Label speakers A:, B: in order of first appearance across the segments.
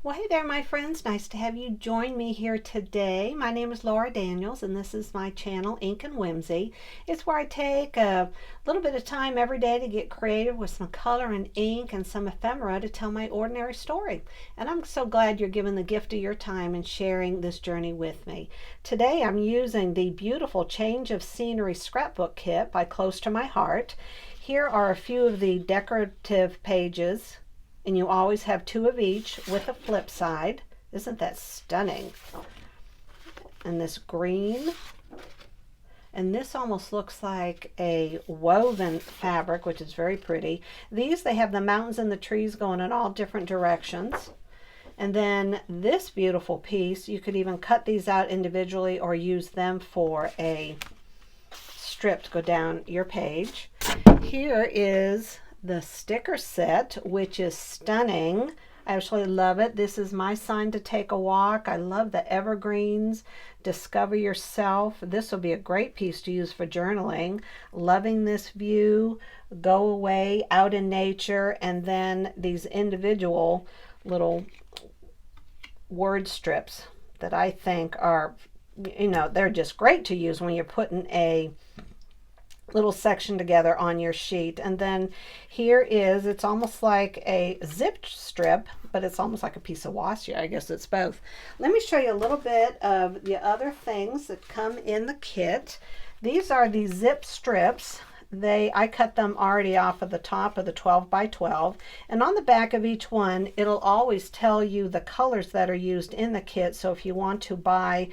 A: Well, hey there, my friends. Nice to have you join me here today. My name is Laura Daniels, and this is my channel, Ink and Whimsy. It's where I take a little bit of time every day to get creative with some color and ink and some ephemera to tell my ordinary story. And I'm so glad you're giving the gift of your time and sharing this journey with me. Today, I'm using the beautiful Change of Scenery scrapbook kit by Close to My Heart. Here are a few of the decorative pages, and you always have two of each with a flip side. Isn't that stunning? And this green, and this almost looks like a woven fabric, which is very pretty. These, they have the mountains and the trees going in all different directions. And then this beautiful piece, you could even cut these out individually or use them for a strip to go down your page. Here is the sticker set, which is stunning. I absolutely love it. This is my sign to take a walk. I love the evergreens. Discover yourself. This will be a great piece to use for journaling. Loving this view. Go away out in nature. And then these individual little word strips that I think are, they're just great to use when you're putting a little section together on your sheet. And then here is, it's almost like a zip strip, but it's almost like a piece of washi. I guess it's both. Let me show you a little bit of the other things that come in the kit. These are the zip strips. I cut them already off of the top of the 12 by 12, and on the back of each one it'll always tell you the colors that are used in the kit. So if you want to buy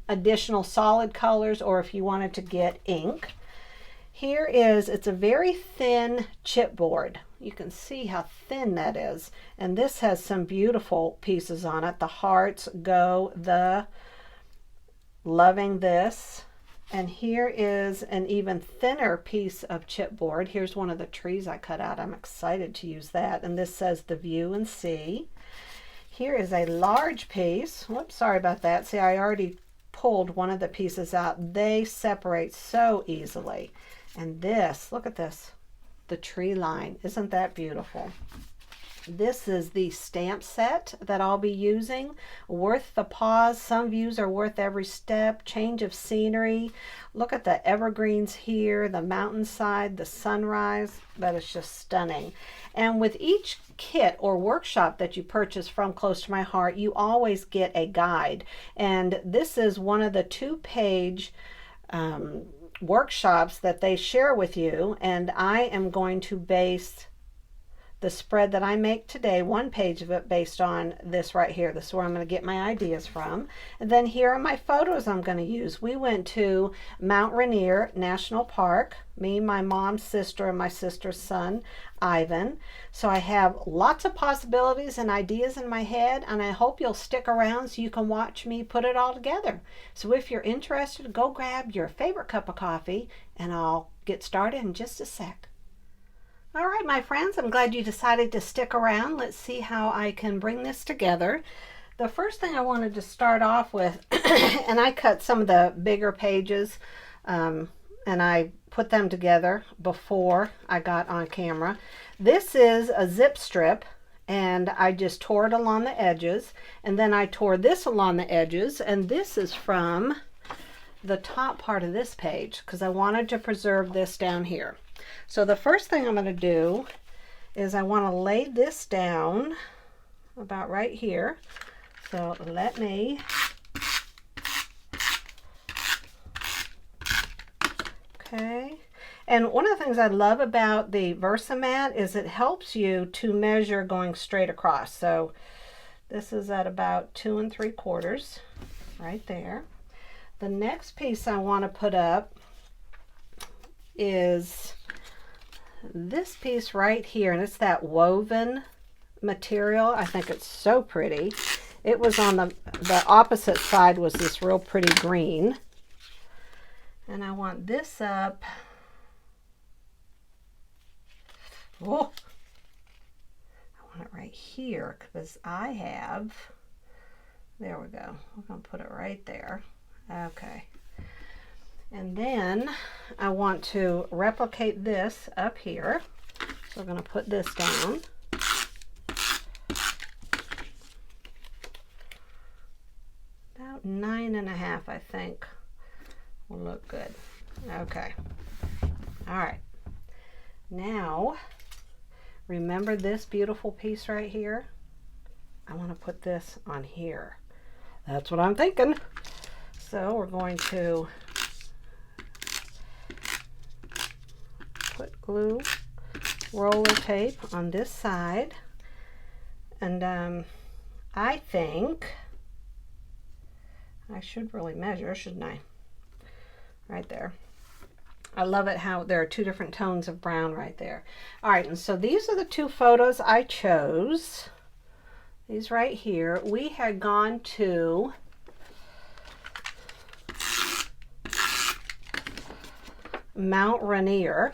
A: additional solid colors, or if you wanted to get ink, here is, it's a very thin chipboard. You can see how thin that is. And this has some beautiful pieces on it. The hearts go, the loving this. And here is an even thinner piece of chipboard. Here's one of the trees I cut out. I'm excited to use that. And this says the view and see. Here is a large piece. Whoops, sorry about that. See, I already pulled one of the pieces out. They separate so easily. And this, look at this, the tree line. Isn't that beautiful? This is the stamp set that I'll be using. Worth the pause. Some views are worth every step. Change of scenery. Look at the evergreens here, the mountainside, the sunrise. That is just stunning. And with each kit or workshop that you purchase from Close to My Heart, you always get a guide. And this is one of the 2-page workshops that they share with you, and I am going to base the spread that I make today, one page of it, based on this right here. This is where I'm going to get my ideas from. And then here are my photos I'm going to use. We went to Mount Rainier National Park, me, my mom's sister, and my sister's son, Ivan. So I have lots of possibilities and ideas in my head, and I hope you'll stick around so you can watch me put it all together. So if you're interested, go grab your favorite cup of coffee, and I'll get started in just a sec. All right, my friends, I'm glad you decided to stick around. Let's see how I can bring this together. The first thing I wanted to start off with, and I cut some of the bigger pages, and I put them together before I got on camera. This is a zip strip, and I just tore it along the edges, and then I tore this along the edges, and this is from the top part of this page because I wanted to preserve this down here. So the first thing I'm going to do is I want to lay this down about right here. So let me, okay. And one of the things I love about the Versamat is it helps you to measure going straight across. So this is at about 2 3/4 right there. The next piece I want to put up is this piece right here, and it's that woven material. I think it's so pretty. It was on the opposite side was this real pretty green, and I want this up. Oh, I want it right here because I have, there we go. We're going to put it right there. Okay. And then I want to replicate this up here. So we're going to put this down. about 9.5, I think, will look good. Okay. All right. Now, remember this beautiful piece right here? I want to put this on here. That's what I'm thinking. So we're going to put glue, roller tape on this side. And I think I should really measure, shouldn't I? Right there. I love it how there are two different tones of brown right there. All right, and so these are the two photos I chose. These right here. We had gone to Mount Rainier.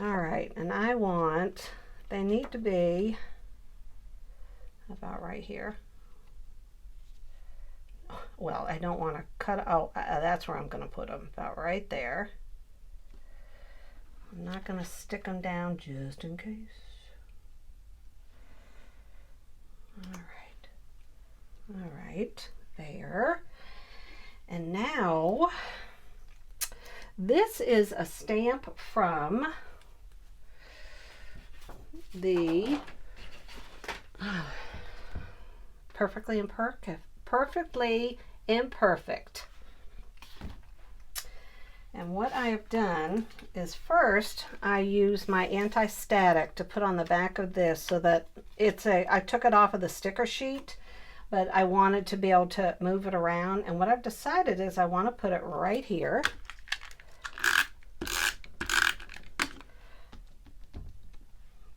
A: All right, and I want, they need to be about right here. Well, I don't want to cut, oh, that's where I'm going to put them, about right there. I'm not going to stick them down just in case. All right, there. And now, this is a stamp from the Perfectly Imperfect. And what I have done is first I use my anti-static to put on the back of this so that I took it off of the sticker sheet, but I wanted to be able to move it around. And what I've decided is I want to put it right here.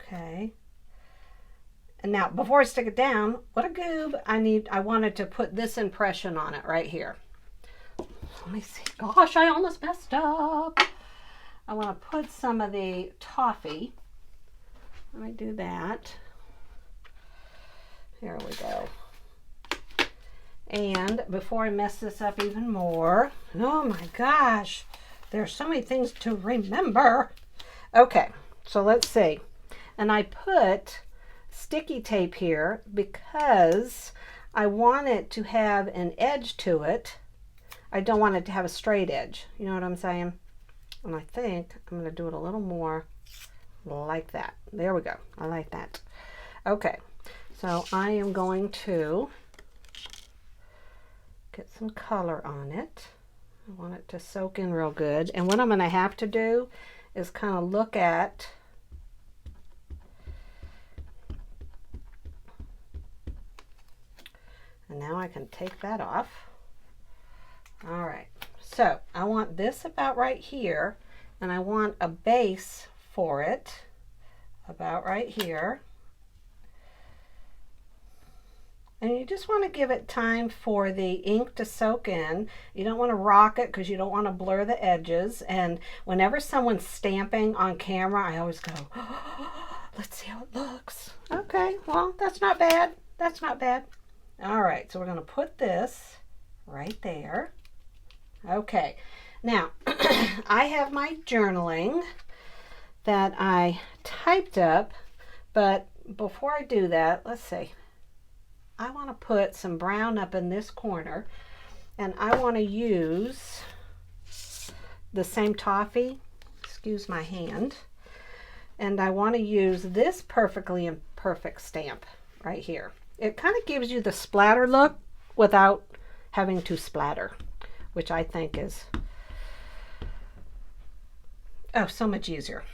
A: Okay. And now before I stick it down, what a goob, I wanted to put this impression on it right here. Let me see. Gosh, I almost messed up. I want to put some of the toffee. Let me do that. Here we go. And before I mess this up even more, oh my gosh, there's so many things to remember. Okay, so let's see. And I put sticky tape here because I want it to have an edge to it. I don't want it to have a straight edge. You know what I'm saying? And I think I'm going to do it a little more like that. There we go. I like that. Okay. So I am going to get some color on it. I want it to soak in real good. And what I'm going to have to do is kind of look at and now I can take that off. All right, so I want this about right here, and I want a base for it about right here. And you just want to give it time for the ink to soak in. You don't want to rock it because you don't want to blur the edges. And whenever someone's stamping on camera, I always go, oh, let's see how it looks. Okay, well, that's not bad. That's not bad. All right, so we're going to put this right there. Okay, now I have my journaling that I typed up, but before I do that, let's see. I want to put some brown up in this corner, and I want to use the same toffee, excuse my hand, and I want to use this Perfectly Imperfect stamp right here. It kind of gives you the splatter look without having to splatter, which I think is, oh, so much easier.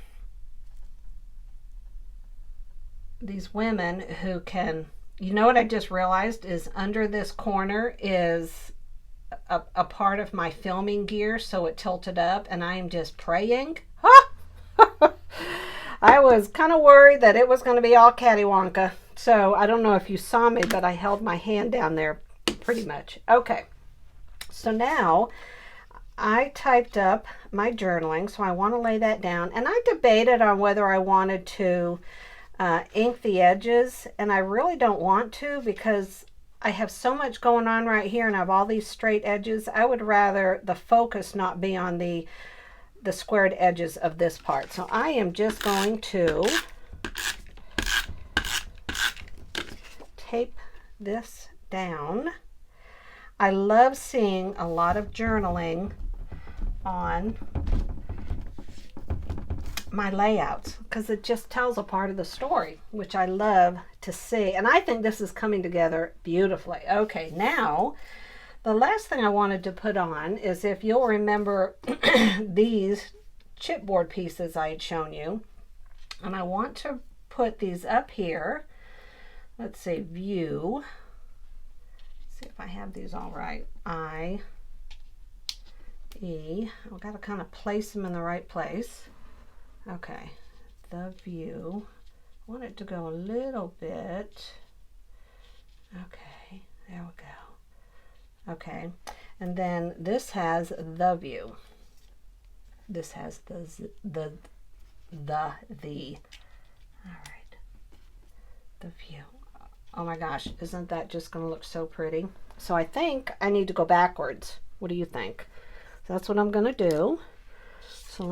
A: These women who can, you know what I just realized is under this corner is a part of my filming gear, so it tilted up, and I am just praying. I was kind of worried that it was going to be all cattywanka. So I don't know if you saw me, but I held my hand down there pretty much. Okay, so now I typed up my journaling, so I want to lay that down. And I debated on whether I wanted to ink the edges, and I really don't want to because I have so much going on right here and I have all these straight edges. I would rather the focus not be on the squared edges of this part. So I am just going to tape this down. I love seeing a lot of journaling on my layouts because it just tells a part of the story, which I love to see. And I think this is coming together beautifully. Okay, now the last thing I wanted to put on is, if you'll remember these chipboard pieces I had shown you, and I want to put these up here. Let's say view. See if I have these all right. I've got to kind of place them in the right place. Okay, the view. I want it to go a little bit. Okay, there we go. Okay, and then this has the view. This has the. All right, the view. Oh my gosh, isn't that just going to look so pretty? So I think I need to go backwards. What do you think? So that's what I'm going to do. So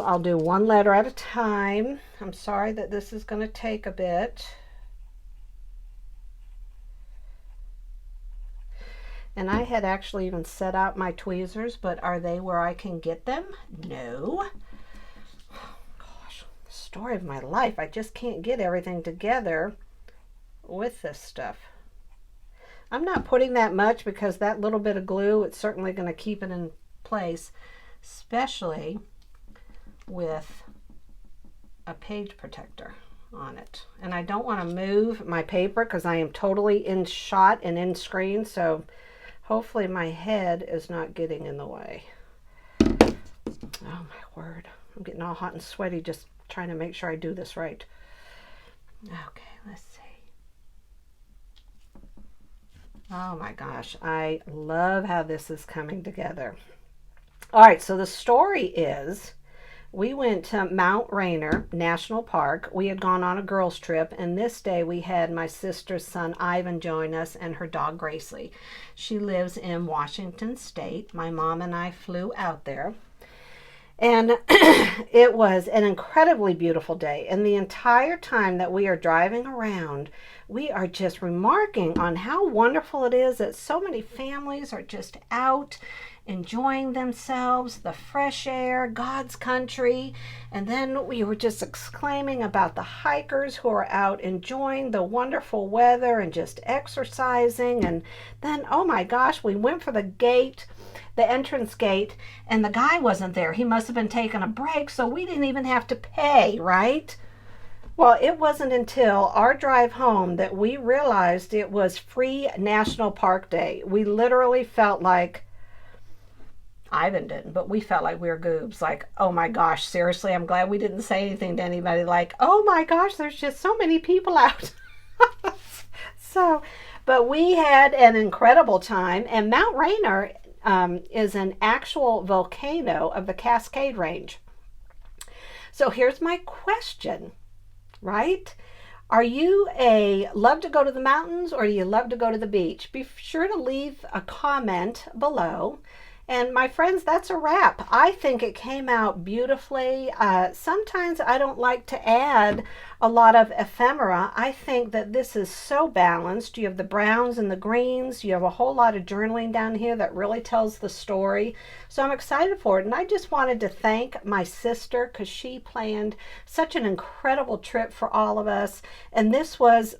A: I'll do one letter at a time. I'm sorry that this is going to take a bit. And I had actually even set out my tweezers, but are they where I can get them? No. Story of my life. I just can't get everything together with this stuff. I'm not putting that much because that little bit of glue, it's certainly going to keep it in place, especially with a page protector on it. And I don't want to move my paper because I am totally in shot and in screen, so hopefully my head is not getting in the way. Oh my word. I'm getting all hot and sweaty just trying to make sure I do this right. Okay, let's see. Oh my gosh, I love how this is coming together. All right, so the story is, we went to Mount Rainier National Park. We had gone on a girls' trip, and this day we had my sister's son Ivan join us and her dog Gracie. She lives in Washington State. My mom and I flew out there. And it was an incredibly beautiful day. And the entire time that we are driving around, we are just remarking on how wonderful it is that so many families are just out enjoying themselves, the fresh air, God's country. And then we were just exclaiming about the hikers who are out enjoying the wonderful weather and just exercising. And then, oh my gosh, we went for the gate, the entrance gate, and the guy wasn't there. He must have been taking a break, so we didn't even have to pay, right? Well, it wasn't until our drive home that we realized it was Free National Park Day. We literally felt like, Ivan didn't, but we felt like we were goobs. Like, oh my gosh, seriously, I'm glad we didn't say anything to anybody. Like, oh my gosh, there's just so many people out. But we had an incredible time. And Mount Rainier is an actual volcano of the Cascade Range. So here's my question, right? Are you a love to go to the mountains, or do you love to go to the beach? Be sure to leave a comment below. And my friends, that's a wrap. I think it came out beautifully. Sometimes I don't like to add a lot of ephemera. I think that this is so balanced. You have the browns and the greens. You have a whole lot of journaling down here that really tells the story. So I'm excited for it. And I just wanted to thank my sister because she planned such an incredible trip for all of us. And this was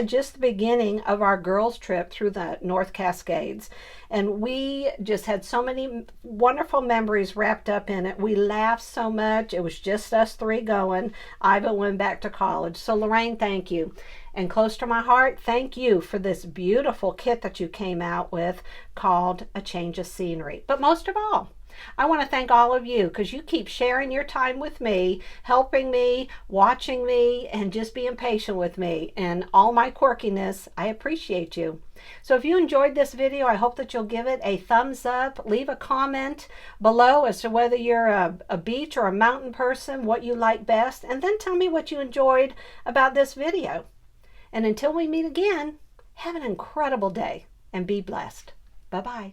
A: just the beginning of our girls' trip through the North Cascades. And we just had so many wonderful memories wrapped up in it. We laughed so much. It was just us three going. Iva went back to college. So Lorraine, thank you. And close to my heart, thank you for this beautiful kit that you came out with called A Change of Scenery. But most of all, I want to thank all of you because you keep sharing your time with me, helping me, watching me, and just being patient with me. And all my quirkiness, I appreciate you. So if you enjoyed this video, I hope that you'll give it a thumbs up. Leave a comment below as to whether you're a beach or a mountain person, what you like best, and then tell me what you enjoyed about this video. And until we meet again, have an incredible day and be blessed. Bye-bye.